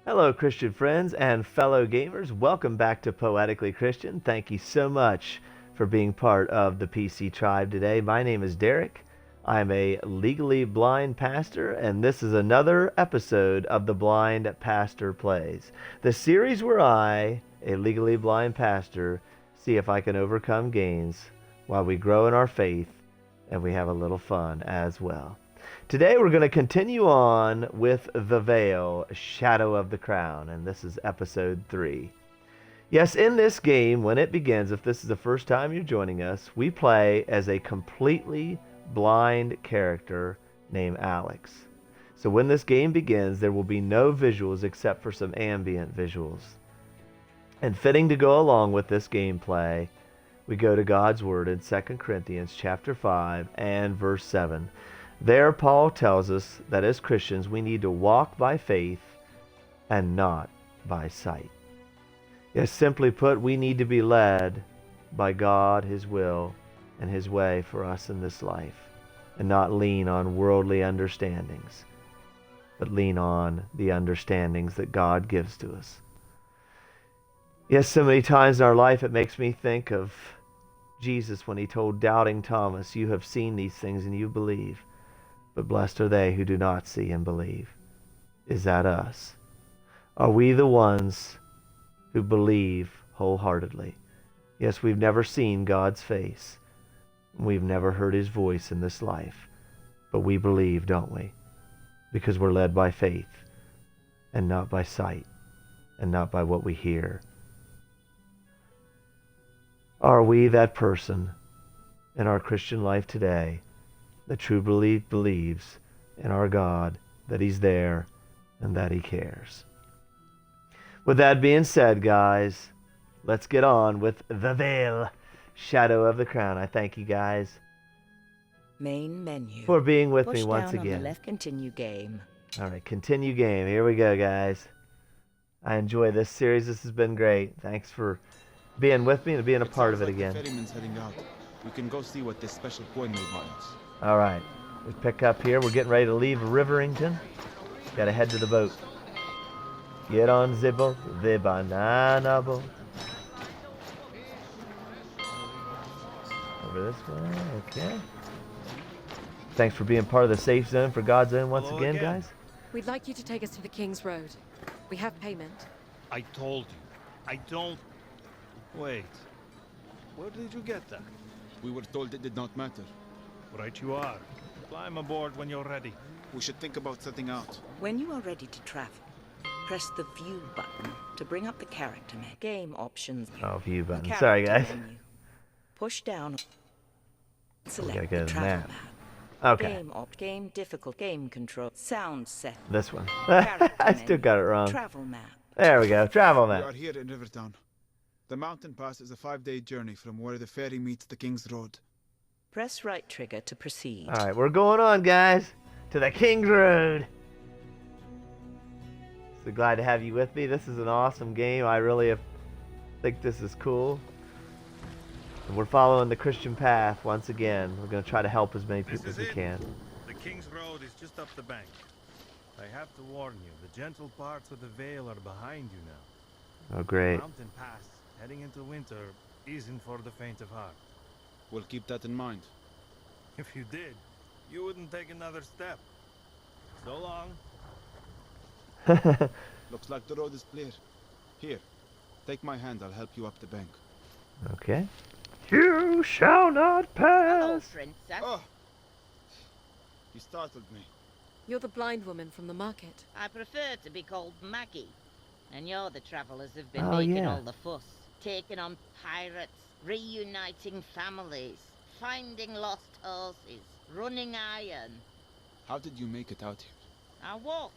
Hello, Christian friends and fellow gamers. Welcome back to Poetically Christian. Thank you so much for being part of the PC tribe today. My name is Derek. I'm a legally blind pastor, and this is another episode of the Blind Pastor Plays, the series where I, a legally blind pastor, see if I can overcome gains while we grow in our faith and we have a little fun as well. Today we're going to continue on with The Vale, Shadow of the Crown, and this is episode 3. Yes, in this game, when it begins, if this is the first time you're joining us, we play as a completely blind character named Alex. So when this game begins, there will be no visuals except for some ambient visuals. And fitting to go along with this gameplay, we go to God's Word in 2 Corinthians chapter 5 and verse 7. There, Paul tells us that as Christians, we need to walk by faith and not by sight. Yes, simply put, we need to be led by God, His will, and His way for us in this life, and not lean on worldly understandings, but lean on the understandings that God gives to us. Yes, so many times in our life it makes me think of Jesus when He told doubting Thomas, "You have seen these things and you believe. But blessed are they who do not see and believe." Is that us? Are we the ones who believe wholeheartedly? Yes, we've never seen God's face. We've never heard His voice in this life. But we believe, don't we? Because we're led by faith and not by sight and not by what we hear. Are we that person in our Christian life today that truly believes in our God, that He's there, and that He cares? With that being said, guys, let's get on with The Vale, Shadow of the Crown. I thank you guys Main menu. for being with me Push once down on the again. left, continue game. All right, continue game. Here we go, guys. I enjoy this series. This has been great. Thanks for being with me and being a part of it again. The ferryman's heading out. We can go see what this special coin will buy us. All right, we pick up here. We're getting ready to leave Riverington. Got to head to the boat. Get on the boat, the banana boat. Over this way, okay. Thanks for being part of the safe zone for God's Own once Hello again, again. guys. We'd like you to take us to the King's Road. We have payment. I told you. I don't... Wait. Where did you get that? We were told it did not matter. Right you are. Climb aboard when you're ready. We should think about setting out. When you are ready to travel, press the view button to bring up the character menu. Game options. Oh, view The button. Sorry, guys. character menu. Push down. gotta Select go the to the travel map. map. Okay, Game difficult, game control, sound set. this one. Character I still menu. got it wrong. Travel map. There we go. Travel We map. are here in Rivertown. The mountain pass is a 5-day journey from where the ferry meets the King's Road. Press right trigger to proceed. All right, we're going on, guys, to the King's Road. So glad to have you with me. This is an awesome game. I really think this is cool. And we're following the Christian path once again. We're going to try to help as many people as we can. The King's Road is just up the bank. I have to warn you, the gentle parts of the Vale are behind you now. Oh, great. Mountain Pass, heading into winter, isn't for the faint of heart. We'll keep that in mind. If you did, you wouldn't take another step. So long. Looks like the road is clear. Here, take my hand. I'll help you up the bank. Okay. You shall not Hello, pass. princess. Oh! You startled me. You're the blind woman from the market. I prefer to be called Maggie. And you're the travellers who've been Oh, making yeah. all the fuss. Taking on pirates, reuniting families, finding lost horses, running iron. How did you make it out here? I walked.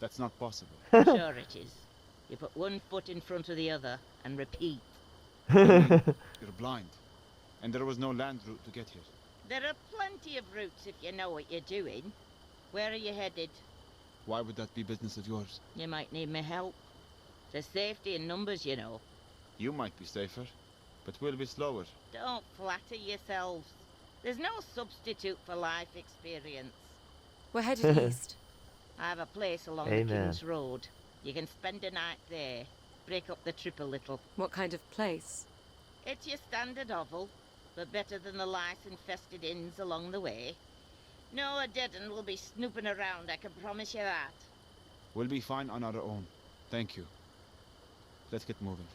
That's not possible. Sure it is. You put one foot in front of the other and repeat. You're blind. And there was no land route to get here. There are plenty of routes if you know what you're doing. Where are you headed? Why would that be business of yours? You might need my help. There's safety in numbers, you know. You might be safer, but we'll be slower. Don't flatter yourselves. There's no substitute for life experience. We're headed east. I have a place along Amen. the King's Road. You can spend a night there. Break up the trip a little. What kind of place? It's your standard hovel, but better than the lice-infested inns along the way. No, a dead un will be snooping around, I can promise you that. We'll be fine on our own. Thank you. Let's get moving.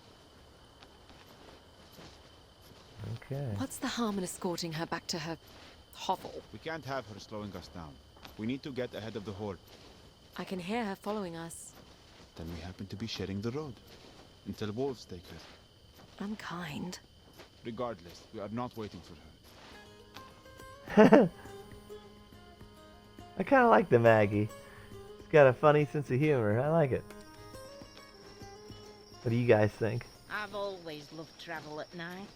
Okay. What's the harm in escorting her back to her hovel? We can't have her slowing us down. We need to get ahead of the horde. I can hear her following us. Then we happen to be sharing the road. Until wolves take her. Unkind. Regardless, we are not waiting for her. I kind of like the Maggie. It's got a funny sense of humor. I like it. What do you guys think? I've always loved travel at night.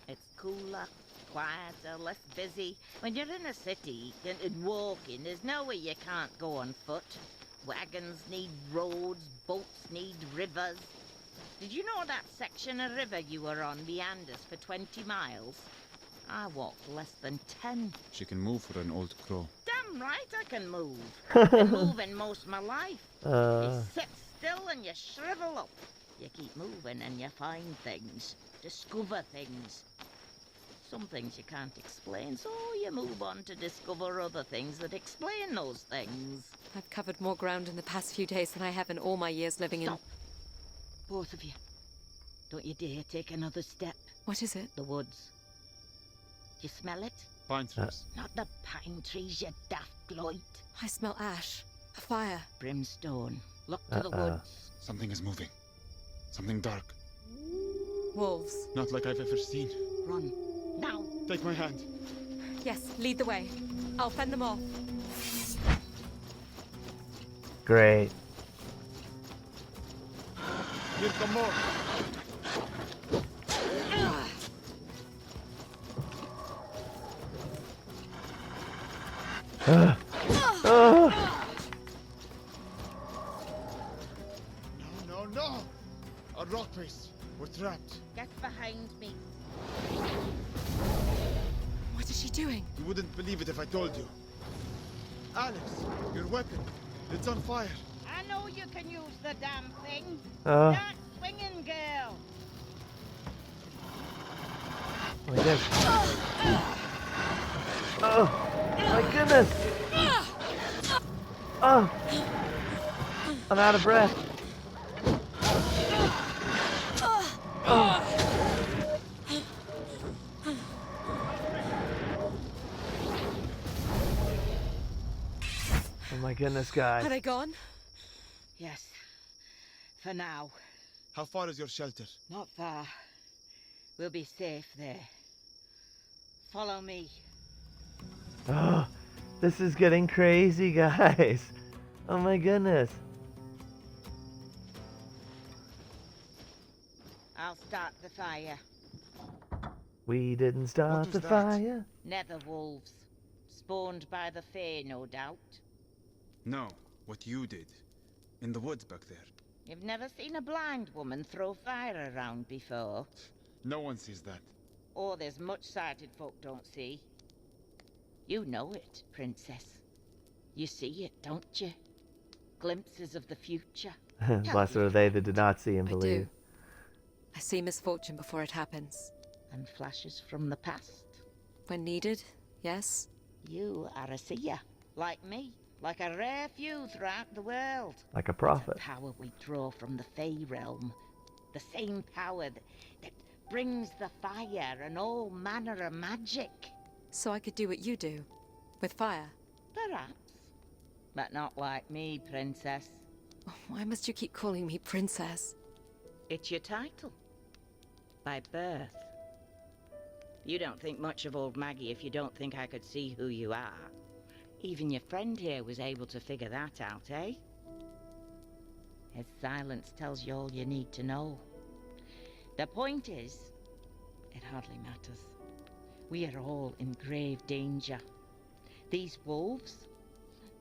It's cooler, quieter, less busy. When you're in a city and walking, there's nowhere you can't go on foot. Wagons need roads, boats need rivers. Did you know that section of river you were on meanders for 20 miles? I walked less than 10. She can move for an old crow. Damn right I can move. I've been moving most of my life. You sit still and you shrivel up. You keep moving and you find things, discover things. Some things you can't explain, so you move on to discover other things that explain those things. I've covered more ground in the past few days than I have in all my years living in... Stop. Both of you. Don't you dare take another step. What is it? The woods. You smell it? Pine trees. Not the pine trees, you daft gloit. I smell ash. A fire. Brimstone. Look to the woods. Something is moving. Something dark. Wolves. Not like I've ever seen. Run. Now. Take my hand. Yes, lead the way. I'll fend them off. Great. Here come more. No! A rock face. We're trapped. Get behind me. What is she doing? You wouldn't believe it if I told you. Alex, your weapon. It's on fire. I know you can use the damn thing. Uh. Start swinging, girl. My goodness. Oh, my goodness. Oh, I'm out of breath. Oh. Oh my goodness, guys. Are they gone? Yes. For now. How far is your shelter? Not far. We'll be safe there. Follow me. Oh, this is getting crazy, guys. Oh my goodness. I'll start the fire. We didn't start was the that? fire. Nether wolves. Spawned by the Fae, no doubt. No, what you did. In the woods back there. You've never seen a blind woman throw fire around before. No one sees that. Or there's much sighted folk don't see. You know it, Princess. You see it, don't you? Glimpses of the future. Blessed are they that did not see and I believe. do. I see misfortune before it happens. And flashes from the past. When needed, yes. You are a seer, like me. Like a rare few throughout the world. Like a prophet. It's a power we draw from the Fae realm. The same power that brings the fire and all manner of magic. So I could do what you do. With fire. Perhaps. But not like me, Princess. Why must you keep calling me Princess? It's your title. By birth. You don't think much of old Maggie if you don't think I could see who you are. Even your friend here was able to figure that out, eh? His silence tells you all you need to know. The point is, it hardly matters. We are all in grave danger. These wolves,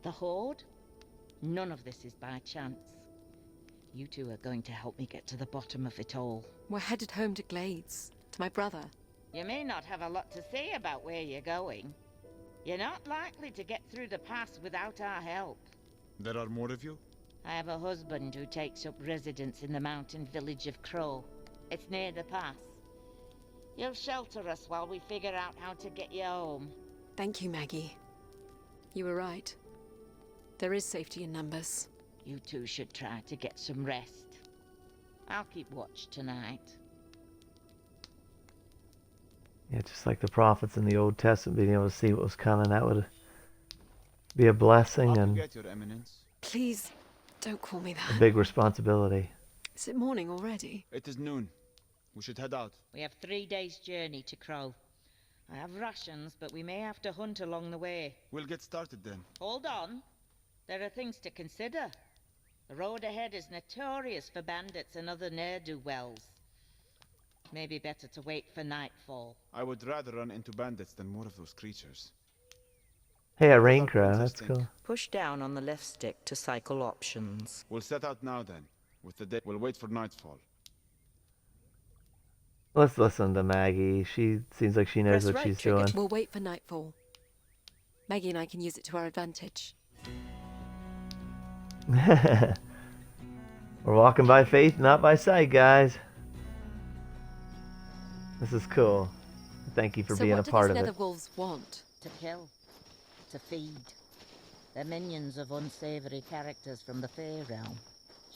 the Horde, none of this is by chance. You two are going to help me get to the bottom of it all. We're headed home to Glades. To my brother. You may not have a lot to say about where you're going. You're not likely to get through the pass without our help. There are more of you? I have a husband who takes up residence in the mountain village of Crow. It's near the pass. You'll shelter us while we figure out how to get you home. Thank you, Maggie. You were right. There is safety in numbers. You two should try to get some rest. I'll keep watch tonight. Yeah, just like the prophets in the Old Testament being able to see what was coming, that would be a blessing I'll and get your eminence. Please, don't call me a that. big responsibility. Is it morning already? It is noon. We should head out. We have 3 days' journey to Crow. I have rations, but we may have to hunt along the way. We'll get started then. Hold on. There are things to consider. The road ahead is notorious for bandits and other ne'er-do-wells. Maybe better to wait for nightfall. I would rather run into bandits than more of those creatures. Hey, a What rain about crow. Princess That's think? cool. Push down on the left stick to cycle options. We'll set out now then. With the day, we'll wait for nightfall. Let's listen to Maggie. She seems like she knows Press what right she's trigger. doing. We'll wait for nightfall. Maggie and I can use it to our advantage. We're walking by faith, not by sight, guys. This is cool. Thank you for So being a what do part these of nether it. wolves want? To kill. To feed. They're minions of unsavory characters from the Fae realm.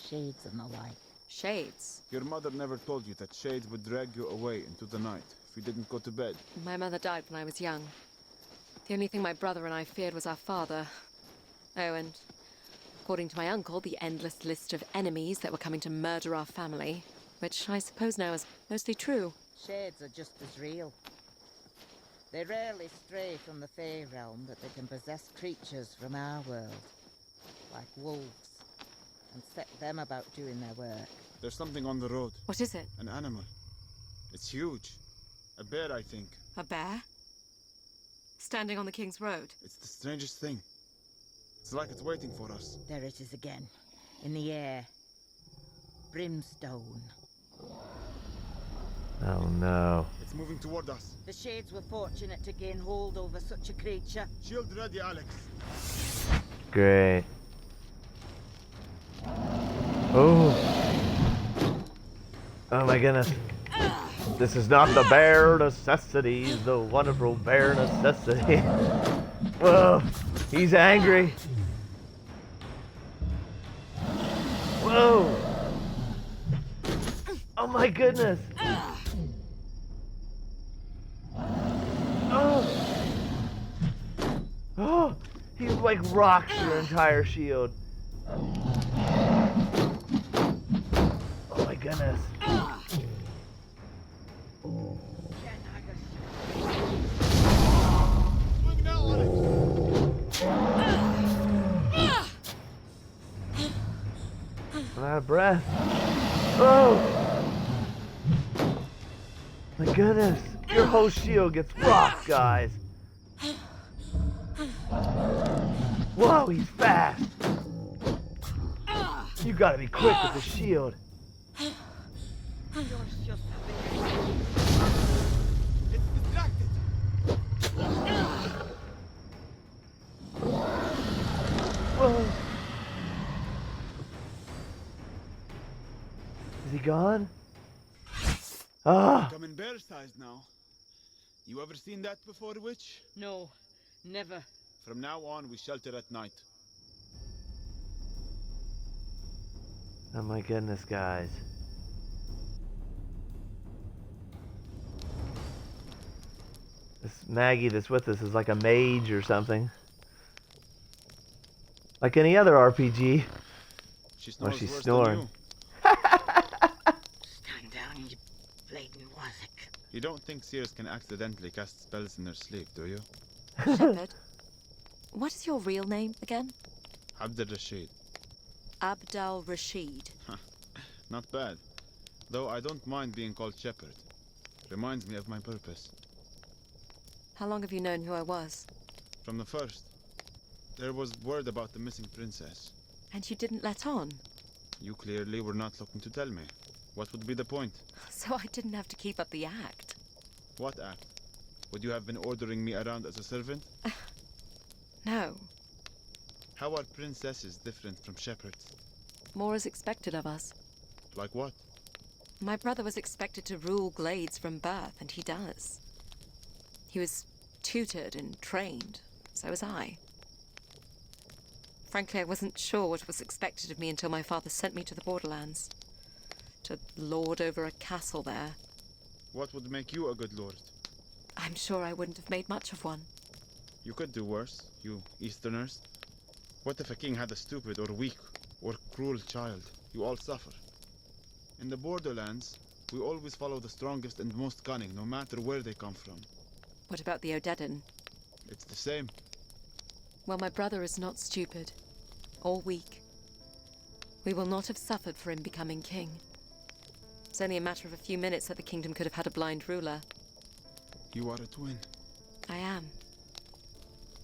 Shades and the like. Shades. Your mother never told you that shades would drag you away into the night if you didn't go to bed. My mother died when I was young. The only thing my brother and I feared was our father. Oh, and according to my uncle, the endless list of enemies that were coming to murder our family, which I suppose now is mostly true. Shades are just as real. They rarely stray from the Fae realm, but they can possess creatures from our world, like wolves, and set them about doing their work. There's something on the road. What is it? An animal. It's huge. A bear, I think. A bear? Standing on the King's Road? It's the strangest thing. It's like it's waiting for us. There it is again, in the air. Brimstone. Oh no. It's moving toward us. The Shades were fortunate to gain hold over such a creature. Shield ready, Alex. Great. Oh. Oh my goodness. This is not the bare necessities, the wonderful bare necessity. Whoa. He's angry. Whoa. Oh my goodness. Oh. Oh. He like rocks your entire shield. Oh my goodness. Swing now, Alex. I'm out of breath. Oh. My goodness. Your whole shield gets rocked, guys. Whoa, he's fast. You gotta be quick with the shield. It's distracted. Whoa. Is he gone? Ah. Coming bear sized now. You ever seen that before, witch? No, never. From now on, we shelter at night. Oh my goodness, guys. This Maggie that's with us is like a mage or something. Like any other RPG. She Oh, snores she's worse snoring. than you. Stand down, you blatant wazzock. You don't think seers can accidentally cast spells in their sleep, do you? Shepherd. What is your real name again? Abd Rashid. Abdal Rashid. Not bad. Though I don't mind being called Shepherd. Reminds me of my purpose. How long have you known who I was? From the first. There was word about the missing princess. And you didn't let on? You clearly were not looking to tell me. What would be the point? So I didn't have to keep up the act. What act? Would you have been ordering me around as a servant? No. How are princesses different from shepherds? more is expected of us. Like what? My brother was expected to rule glades from birth, and he does. He was tutored and trained, so was I. Frankly, I wasn't sure what was expected of me until my father sent me to the borderlands. To lord over a castle there. What would make you a good lord? I'm sure I wouldn't have made much of one. You could do worse, you Easterners. What if a king had a stupid or weak or cruel child? You all suffer. In the borderlands, we always follow the strongest and most cunning, no matter where they come from. What about the Odedan? It's the same. Well, my brother is not stupid. Or weak. We will not have suffered for him becoming king. It's only a matter of a few minutes that the kingdom could have had a blind ruler. You are a twin. I am.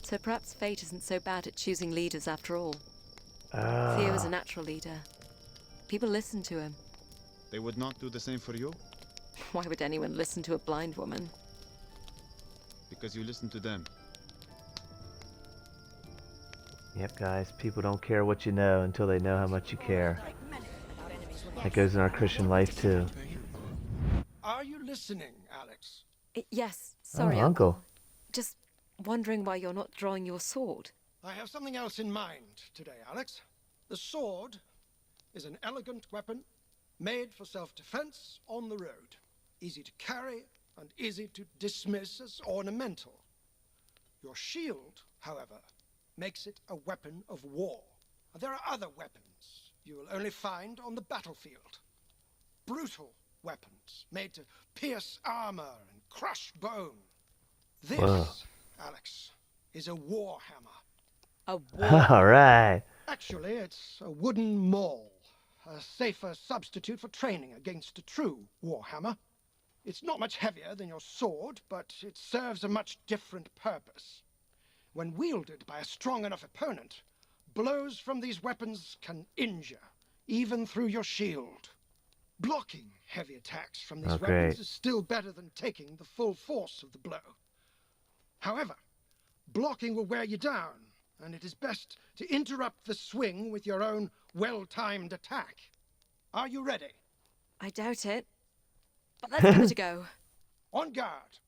So perhaps fate isn't so bad at choosing leaders after all. Theo is a natural leader. People listen to him. They would not do the same for you? Why would anyone listen to a blind woman? Because you listen to them. Yep, guys, people don't care what you know until they know how much you care. That goes in our Christian life, too. Are you listening, Alex? Yes, sorry, Oh, Uncle. Just wondering why you're not drawing your sword. I have something else in mind today, Alex. The sword is an elegant weapon made for self-defense on the road. Easy to carry and easy to dismiss as ornamental. Your shield, however, makes it a weapon of war. There are other weapons you will only find on the battlefield. Brutal weapons made to pierce armor and crush bone. This, Whoa. Alex, is a war hammer. A war? All right. Actually, it's a wooden maul, a safer substitute for training against a true warhammer. It's not much heavier than your sword, but it serves a much different purpose. When wielded by a strong enough opponent, blows from these weapons can injure, even through your shield. Blocking heavy attacks from these weapons is still better than taking the full force of the blow. However, blocking will wear you down, and it is best to interrupt the swing with your own well-timed attack. Are you ready? I doubt it. But let's give it a go. On guard.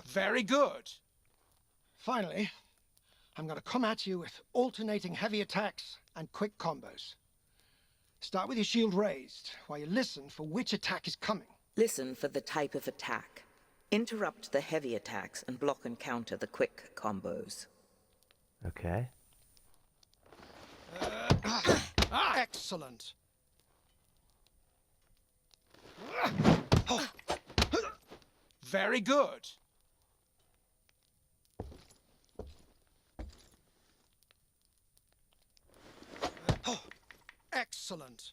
Very good. Finally, I'm going to come at you with alternating heavy attacks and quick combos. Start with your shield raised while you listen for which attack is coming. Listen for the type of attack. Interrupt the heavy attacks and block and counter the quick combos. Okay. Excellent. Very good. Excellent.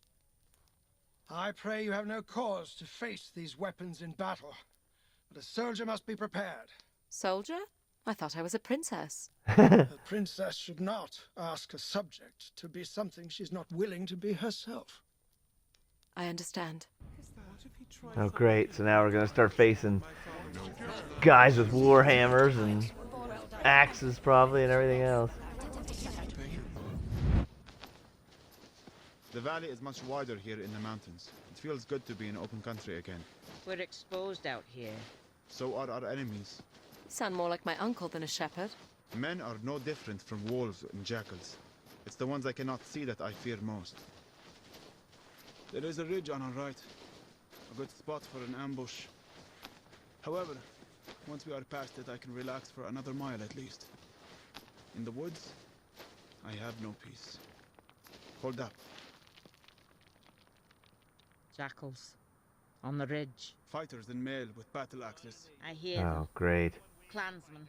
I pray you have no cause to face these weapons in battle, but a soldier must be prepared. Soldier? I thought I was a princess. A princess should not ask a subject to be something she's not willing to be herself. I understand. Oh, great. So now we're going to start facing guys with war hammers and axes probably and everything else. The valley is much wider here in the mountains. It feels good to be in open country again. We're exposed out here. So are our enemies. Sound more like my uncle than a shepherd. Men are no different from wolves and jackals. It's the ones I cannot see that I fear most. There is a ridge on our right. A good spot for an ambush. However, once we are past it, I can relax for another mile at least. In the woods, I have no peace. Hold up. Jackals. On the ridge. Fighters in mail with battle axes. I hear them. Oh, great. Clansmen.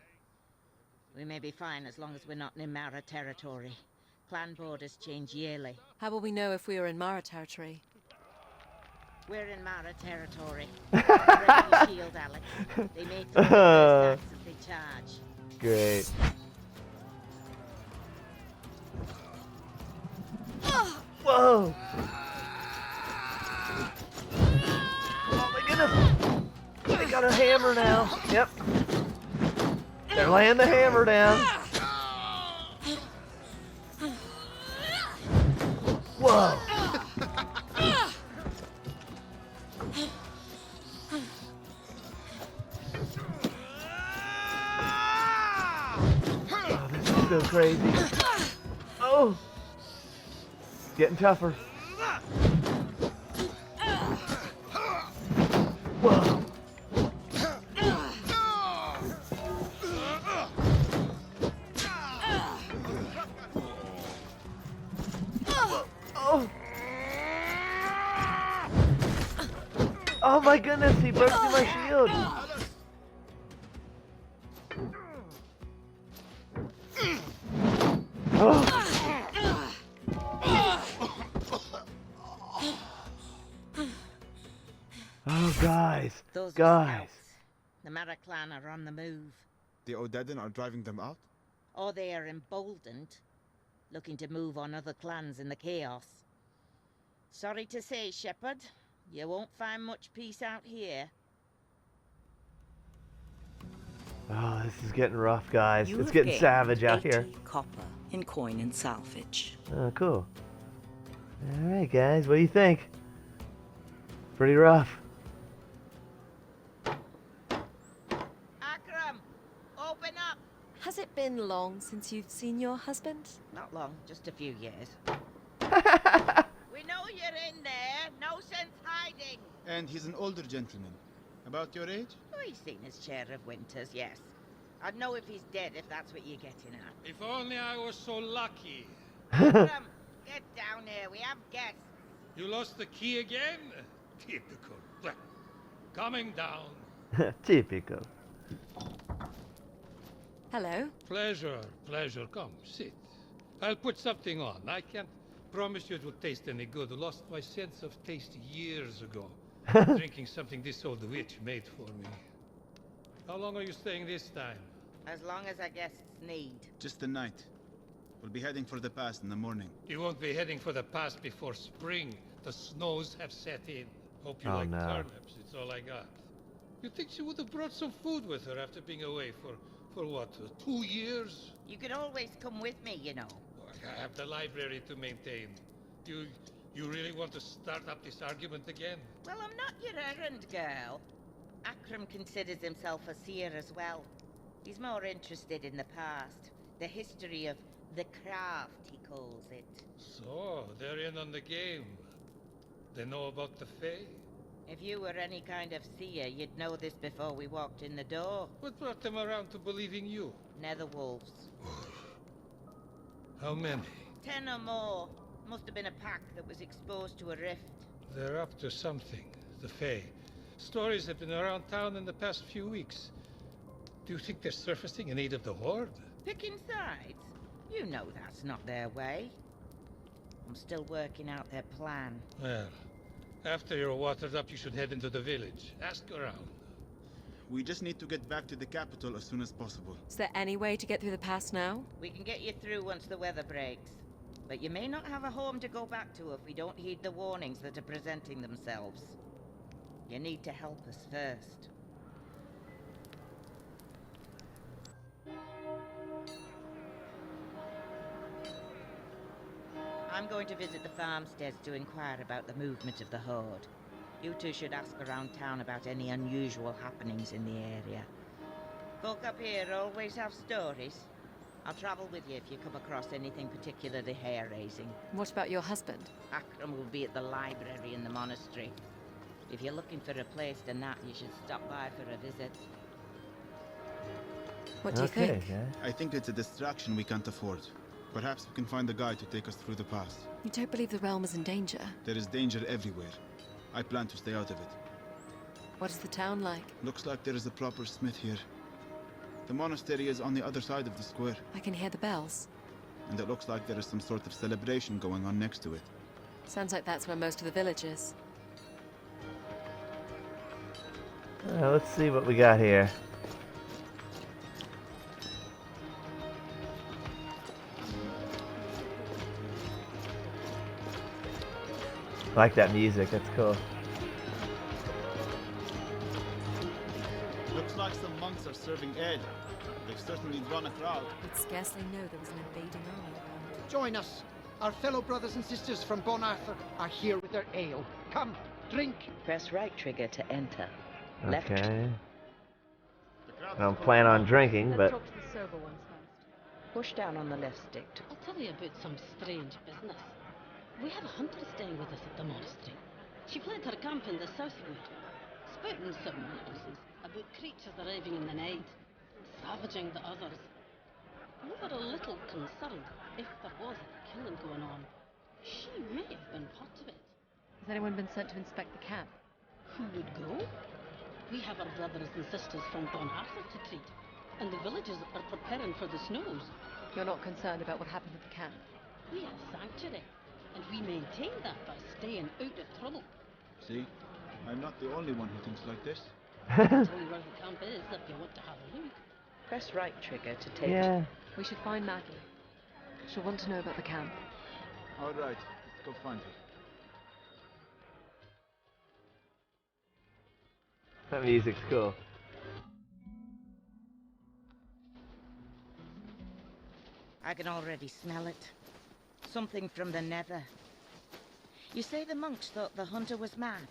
We may be fine as long as we're not in Mara territory. Clan borders change yearly. How will we know if we are in Mara territory? We're in Mara territory. Ready your shield, Alex. They make the first taxes they charge. Great. Whoa! Oh my goodness! They got a hammer now. Yep. They're laying the hammer down. Whoa! Oh, this is so crazy. Oh! It's getting tougher. Whoa! Oh! Oh my goodness, he broke through my shield! Oh! Oh, guys. Those Guys. scouts. The Mara clan are on the move. The Odedan are driving them out? Or they are emboldened, looking to move on other clans in the chaos. Sorry to say, Shepherd, you won't find much peace out here. Oh, this is getting rough, guys. You It's have getting gained savage out 80 here. copper in coin and salvage. Oh, cool. Alright, guys, what do you think? Pretty rough. Akram, open up! Has it been long since you've seen your husband? Not long, just a few years. We know you're in there. No sense hiding. And he's an older gentleman. About your age? Oh, he's seen his share of winters, yes. I'd know if he's dead, if that's what you're getting at. If only I was so lucky. Akram, get down here. We have guests. You lost the key again? Typical. Well, coming down. Typical. Hello. Pleasure, pleasure. Come, sit. I'll put something on. I can't promise you it will taste any good. I lost my sense of taste years ago. Drinking something this old witch made for me. How long are you staying this time? As long as our guests need. Just the night. We'll be heading for the pass in the morning. You won't be heading for the pass before spring. The snows have set in. Hope you Oh, like no. turnips. It's all I got. You think she would have brought some food with her after being away for what, 2 years? You can always come with me, you know. I have the library to maintain. You really want to start up this argument again? Well, I'm not your errand girl. Akram considers himself a seer as well. He's more interested in the past. The history of the craft, he calls it. So, they're in on the game. They know about the Fae? If you were any kind of seer, you'd know this before we walked in the door. What brought them around to believing you? Netherwolves. How many? 10 or more. Must have been a pack that was exposed to a rift. They're up to something, the Fae. Stories have been around town in the past few weeks. Do you think they're surfacing in aid of the Horde? Picking sides? You know that's not their way. I'm still working out their plan. Well, after you're watered up, you should head into the village. Ask around. We just need to get back to the capital as soon as possible. Is there any way to get through the pass now? We can get you through once the weather breaks. But you may not have a home to go back to if we don't heed the warnings that are presenting themselves. You need to help us first. I'm going to visit the farmsteads to inquire about the movement of the Horde. You two should ask around town about any unusual happenings in the area. Folk up here always have stories. I'll travel with you if you come across anything particularly hair-raising. What about your husband? Akram will be at the library in the monastery. If you're looking for a place to nap, you should stop by for a visit. What do you Okay, think? guys. I think it's a distraction we can't afford. Perhaps we can find a guide to take us through the pass. You don't believe the realm is in danger? There is danger everywhere. I plan to stay out of it. What is the town like? Looks like there is a proper smith here. The monastery is on the other side of the square, I can hear the bells. and it looks like there is some sort of celebration going on next to it. Sounds like that's where most of the village is. Let's see what we got here. I like that music, that's cool. Looks like some monks are serving ale. They've certainly drawn a crowd. You'd scarcely know there was an invading army around. Join us. Our fellow brothers and sisters from Bon Arthur are here with their ale. Come, drink. Press right trigger to enter. Left trigger. Okay. I don't plan on drinking, but... Let's talk to the sober ones first. Push down on the left stick. I'll tell you about some strange business. We have a hunter staying with us at the monastery. She fled her camp in the southwood, spouting some nonsense about creatures arriving in the night, savaging the others. We were a little concerned if there was a killing going on. She may have been part of it. Has anyone been sent to inspect the camp? Who would go? We have our brothers and sisters from Don Arthur to treat, and the villagers are preparing for the snows. You're not concerned about what happened at the camp? We are sanctuary, and we maintain that by staying out of trouble. See? I'm not the only one who thinks like this. I'll tell you where the camp is if you want to have a look. Press right trigger to take. Yeah. We should find Maggie. She'll want to know about the camp. All right, let's go find her. That music's cool. I can already smell it. Something from the nether. You say the monks thought the hunter was mad?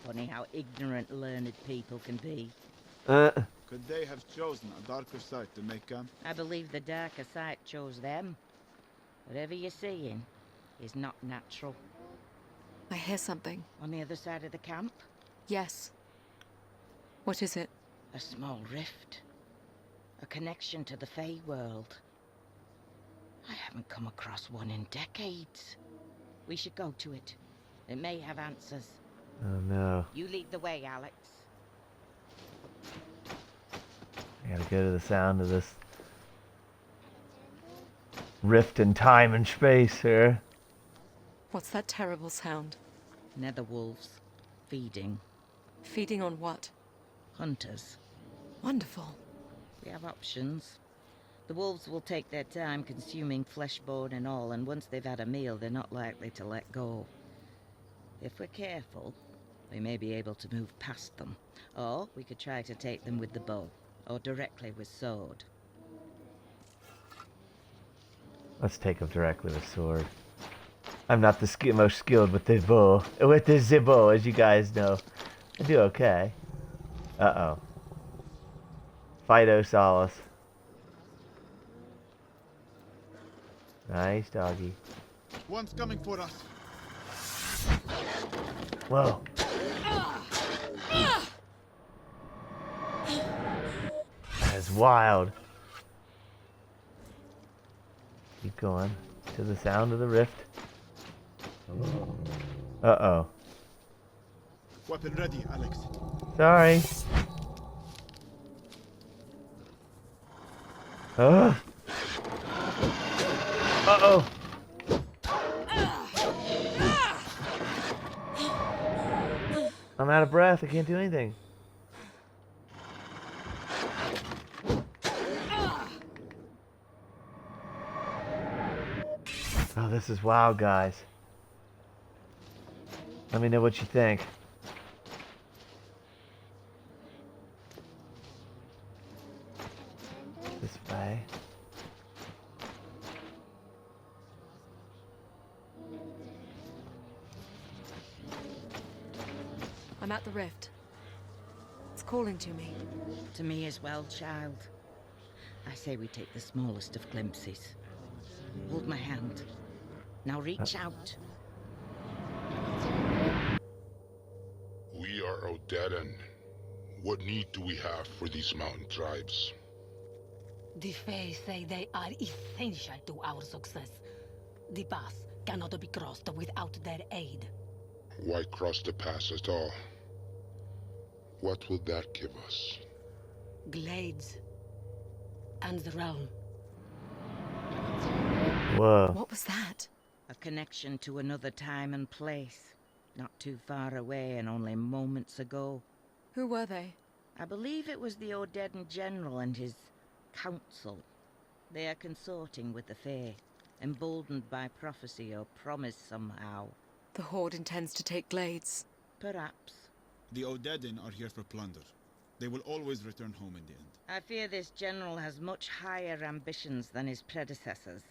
Funny how ignorant learned people can be. Could they have chosen a darker site to make camp? I believe the darker side chose them. Whatever you're seeing is not natural. I hear something. On the other side of the camp, Yes. What is it? a small rift. A connection to the Fey world. I haven't come across one in decades. We should go to it. It may have answers. Oh no. You lead the way, Alex. I gotta go to the sound of this rift in time and space here. What's that terrible sound? Nether wolves. Feeding. Feeding on what? Hunters. Wonderful. We have options. The wolves will take their time consuming flesh, bone and all, and once they've had a meal, they're not likely to let go. If we're careful, we may be able to move past them. Or we could try to take them with the bow, or directly with sword. Let's take him directly with sword. I'm not the most skilled with the bow. With the bow, as you guys know. I do okay. Uh-oh. Fido Solace. Nice doggy. One's coming for us. Whoa. That is wild. Keep going to the sound of the rift. Uh-oh. Weapon ready, Alex. Sorry. Uh-oh. I'm out of breath. I can't do anything. Oh, this is wild, guys. Let me know what you think. This way. I'm at the rift. It's calling to me. To me as well, child. I say we take the smallest of glimpses. Hold my hand. Now reach out. We are Odedan. What need do we have for these mountain tribes? The Fae say they are essential to our success. The pass cannot be crossed without their aid. Why cross the pass at all? What will that give us? Glades. And the realm. Whoa. What was that? A connection to another time and place. Not too far away and only moments ago. Who were they? I believe it was the Odedan General and his council. They are consorting with the Fae, emboldened by prophecy or promise somehow. The Horde intends to take Glades. Perhaps. The Odedan are here for plunder. They will always return home in the end. I fear this general has much higher ambitions than his predecessors.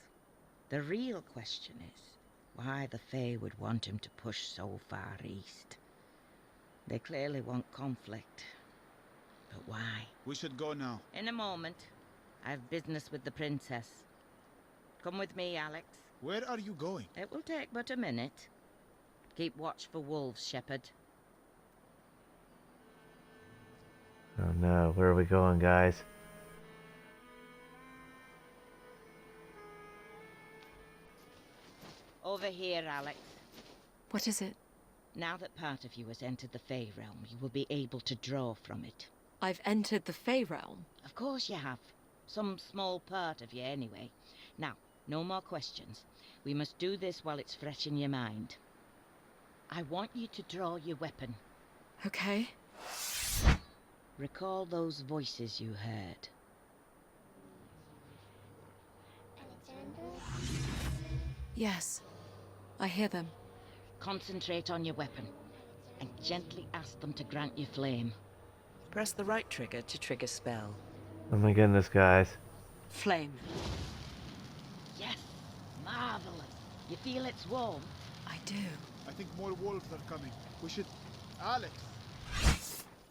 The real question is why the Fae would want him to push so far east. They clearly want conflict. But why? We should go now. In a moment. I've business with the princess. Come with me, Alex. Where are you going? It will take but a minute. Keep watch for wolves, Shepherd. Oh no, where are we going, guys? Over here, Alex. What is it? Now that part of you has entered the Fae realm, you will be able to draw from it. I've entered the Fae realm. Of course you have. Some small part of you, anyway. Now, no more questions. We must do this while it's fresh in your mind. I want you to draw your weapon. Okay. Recall those voices you heard. Yes, I hear them. Concentrate on your weapon, and gently ask them to grant you flame. Press the right trigger to trigger spell. Oh my goodness, guys. Flame. Yes, marvelous. You feel it's warm? I do. I think more wolves are coming. We should... Alex!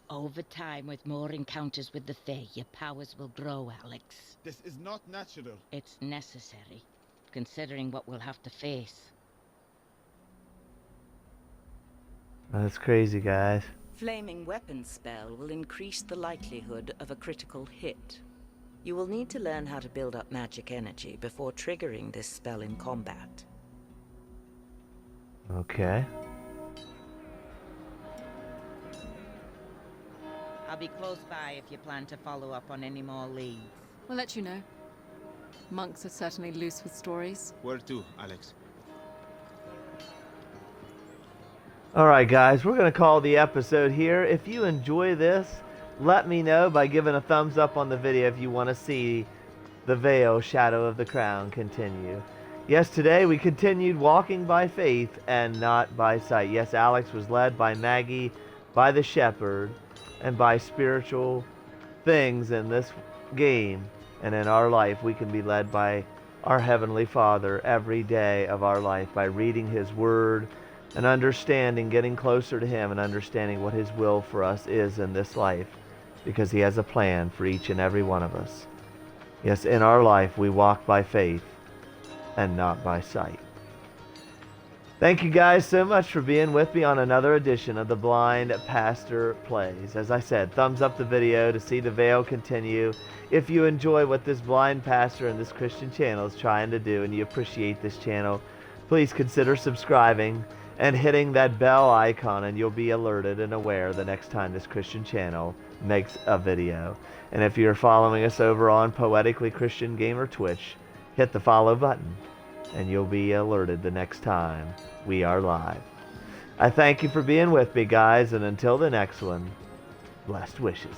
Over time, with more encounters with the Fae, your powers will grow, Alex. This is not natural. It's necessary, considering what we'll have to face. That's crazy, guys. Flaming weapon spell will increase the likelihood of a critical hit. You will need to learn how to build up magic energy before triggering this spell in combat. Okay. I'll be close by if you plan to follow up on any more leads. We'll let you know. Monks are certainly loose with stories. Where to, Alex? Alright guys, we're going to call the episode here. If you enjoy this, let me know by giving a thumbs up on the video if you want to see the Vale Shadow of the Crown continue. Yes, today we continued walking by faith and not by sight. Yes, Alex was led by Maggie, by the shepherd, and by spiritual things in this game. And in our life, we can be led by our Heavenly Father every day of our life by reading His Word and understanding, getting closer to Him and understanding what His will for us is in this life, because He has a plan for each and every one of us. Yes, in our life, we walk by faith and not by sight. Thank you guys so much for being with me on another edition of the Blind Pastor Plays. As I said, thumbs up the video to see the Vale continue. If you enjoy what this blind pastor and this Christian channel is trying to do and you appreciate this channel, please consider subscribing and hitting that bell icon, and you'll be alerted and aware the next time this Christian channel makes a video. And if you're following us over on Poetically Christian Gamer Twitch, hit the follow button and you'll be alerted the next time we are live. I thank you for being with me, guys, and until the next one, blessed wishes.